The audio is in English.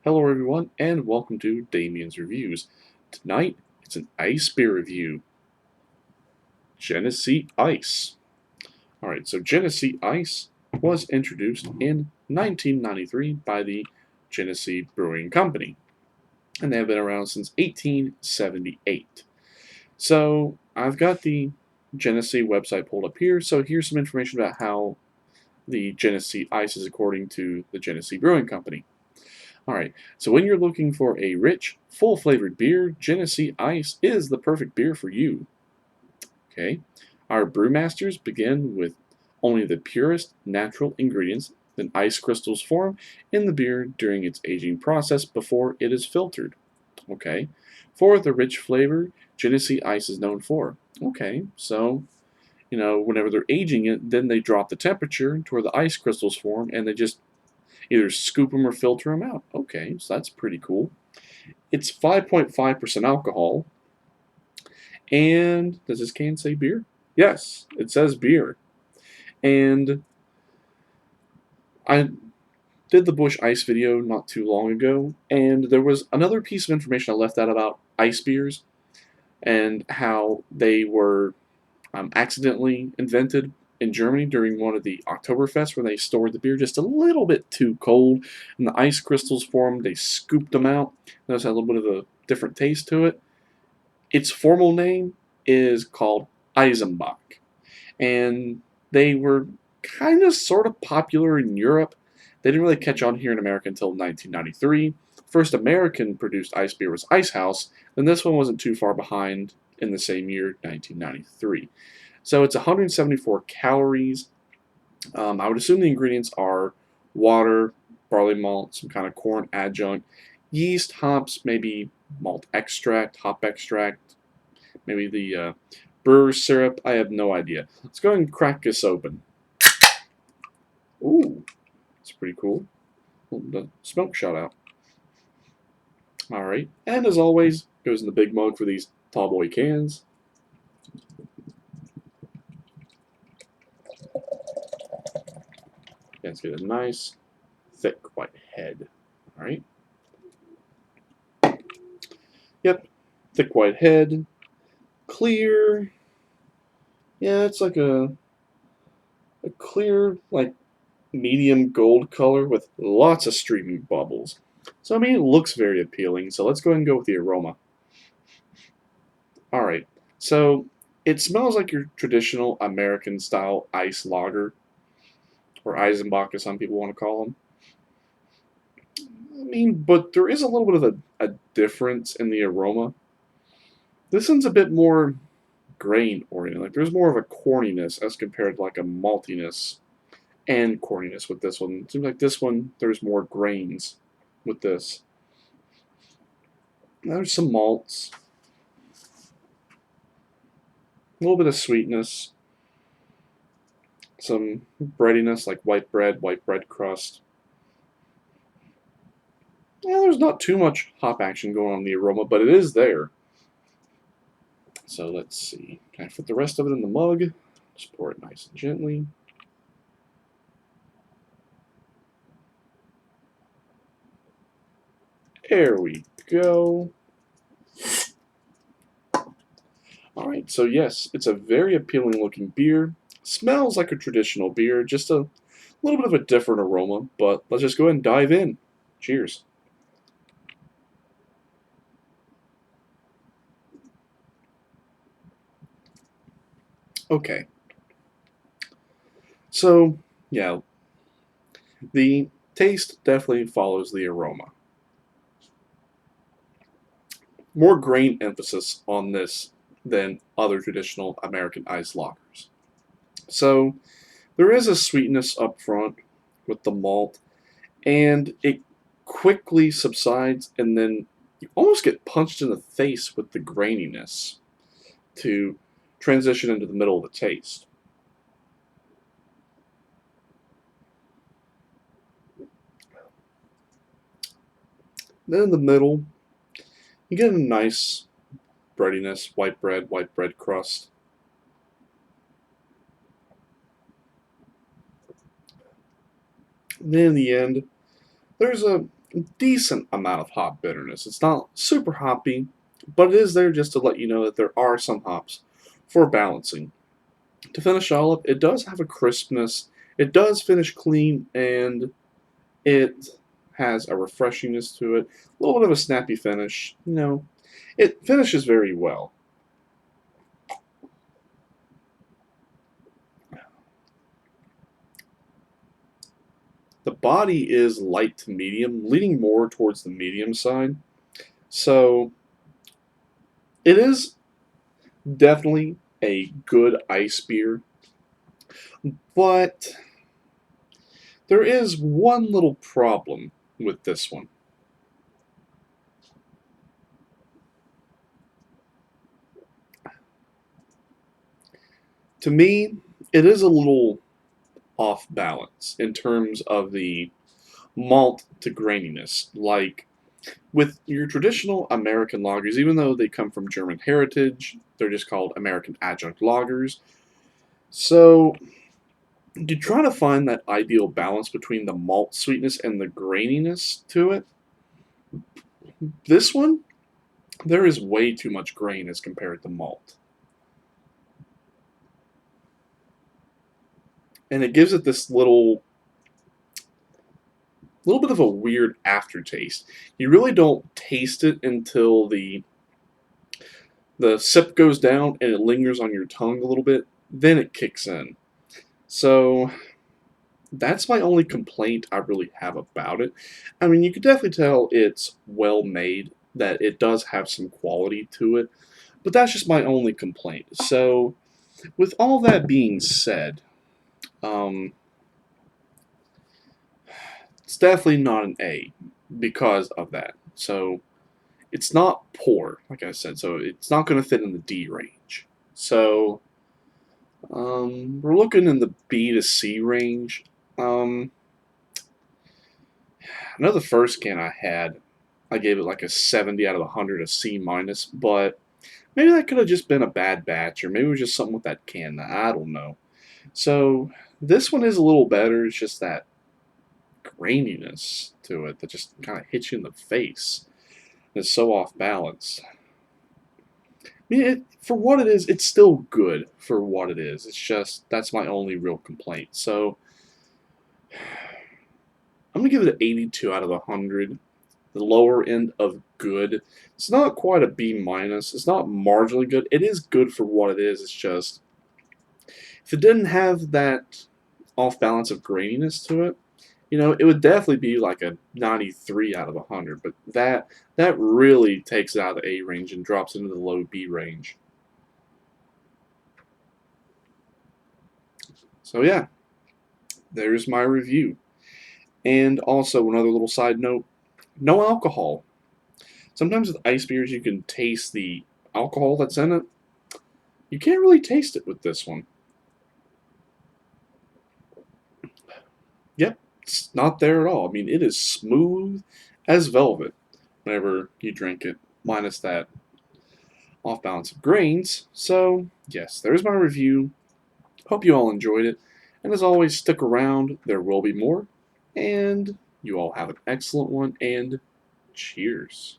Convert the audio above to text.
Hello everyone and welcome to Damien's Reviews. Tonight it's an ice beer review. Genesee Ice. Alright, so Genesee Ice was introduced in 1993 by the Genesee Brewing Company. And they have been around since 1878. So I've got the Genesee website pulled up here. So here's some information about how the Genesee Ice is according to the Genesee Brewing Company. Alright, so when you're looking for a rich, full-flavored beer, Genesee Ice is the perfect beer for you. Okay, our brewmasters begin with only the purest natural ingredients, then ice crystals form in the beer during its aging process before it is filtered. Okay, for the rich flavor Genesee Ice is known for. Okay, so whenever they're aging it, then they drop the temperature to where the ice crystals form and they just either scoop them or filter them out. Okay, so that's pretty cool. It's 5.5% alcohol. And does this can say beer? Yes, it says beer. And I did the Bush Ice video not too long ago, and there was another piece of information I left out about ice beers and how they were accidentally invented in Germany during one of the Oktoberfest where they stored the beer just a little bit too cold and the ice crystals formed. They scooped them out. Those had a little bit of a different taste to it. Its formal name is called Eisenbach, and they were kind of sort of popular in Europe. They didn't really catch on here in America until 1993. First American produced ice beer was Ice House, and this one wasn't too far behind in the same year, 1993. So it's 174 calories. I would assume the ingredients are water, barley malt, some kind of corn adjunct, yeast, hops, maybe malt extract, hop extract, maybe the brewer's syrup. I have no idea. Let's go and crack this open. Ooh, it's pretty cool. The smoke shot out. All right, and as always, goes in the big mug for these tall boy cans. Let's get a nice, thick white head. All right. Yep, thick white head, clear. Yeah, it's like a clear, like medium gold color with lots of streaming bubbles. So I mean, it looks very appealing. So let's go ahead and go with the aroma. All right. So it smells like your traditional American style ice lager, or Eisenbach, as some people want to call them. I mean, but there is a little bit of a difference in the aroma. This one's a bit more grain oriented. Like there's more of a corniness as compared to like a maltiness and corniness with this one. It seems like this one there's more grains with this. There's some malts, a little bit of sweetness, some breadiness like white bread crust. Yeah, there's not too much hop action going on in the aroma, but it is there. So let's see. Can I fit the rest of it in the mug? Just pour it nice and gently. There we go. Alright, so yes, it's a very appealing looking beer. Smells like a traditional beer, just a little bit of a different aroma, but let's just go ahead and dive in. Cheers. Okay. So, yeah, the taste definitely follows the aroma. More grain emphasis on this than other traditional American ice lagers. So, there is a sweetness up front with the malt, and it quickly subsides, and then you almost get punched in the face with the graininess to transition into the middle of the taste. Then in the middle, you get a nice breadiness, white bread crust. Then in the end, there's a decent amount of hop bitterness. It's not super hoppy, but it is there just to let you know that there are some hops for balancing. To finish all up, it does have a crispness. It does finish clean, and it has a refreshingness to it. A little bit of a snappy finish. It finishes very well. The body is light to medium, leaning more towards the medium side. So it is definitely a good ice beer, but there is one little problem with this one. To me, it is a little off balance in terms of the malt to graininess. Like with your traditional American lagers, even though they come from German heritage, they're just called American adjunct lagers. So you try to find that ideal balance between the malt sweetness and the graininess to it. This one, there is way too much grain as compared to malt. And it gives it this little bit of a weird aftertaste. You really don't taste it until the sip goes down and it lingers on your tongue a little bit, then it kicks in. So that's my only complaint I really have about it. I mean, you can definitely tell it's well made, that it does have some quality to it, but that's just my only complaint. So, with all that being said, um, it's definitely not an A because of that. So, it's not poor, like I said, so it's not going to fit in the D range. So, we're looking in the B to C range. Um, I know the first can I had, I gave it like a 70 out of 100, a C minus, but maybe that could have just been a bad batch, or maybe it was just something with that can. I don't know. So this one is a little better. It's just that graininess to it that just kind of hits you in the face. It's so off balance. I mean, for what it is, it's still good for what it is. It's just that's my only real complaint. So I'm gonna give it an 82 out of 100. The lower end of good. It's not quite a B minus. It's not marginally good. It is good for what it is. It's just if it didn't have that off balance of graininess to it, it would definitely be like a 93 out of 100. But that really takes it out of the A range and drops into the low B range. So yeah, there's my review. And also another little side note: no alcohol. Sometimes with ice beers you can taste the alcohol that's in it. You can't really taste it with this one. Yep, it's not there at all. I mean, it is smooth as velvet whenever you drink it, minus that off balance of grains. So, yes, there's my review. Hope you all enjoyed it. And as always, stick around, there will be more. And you all have an excellent one, and cheers.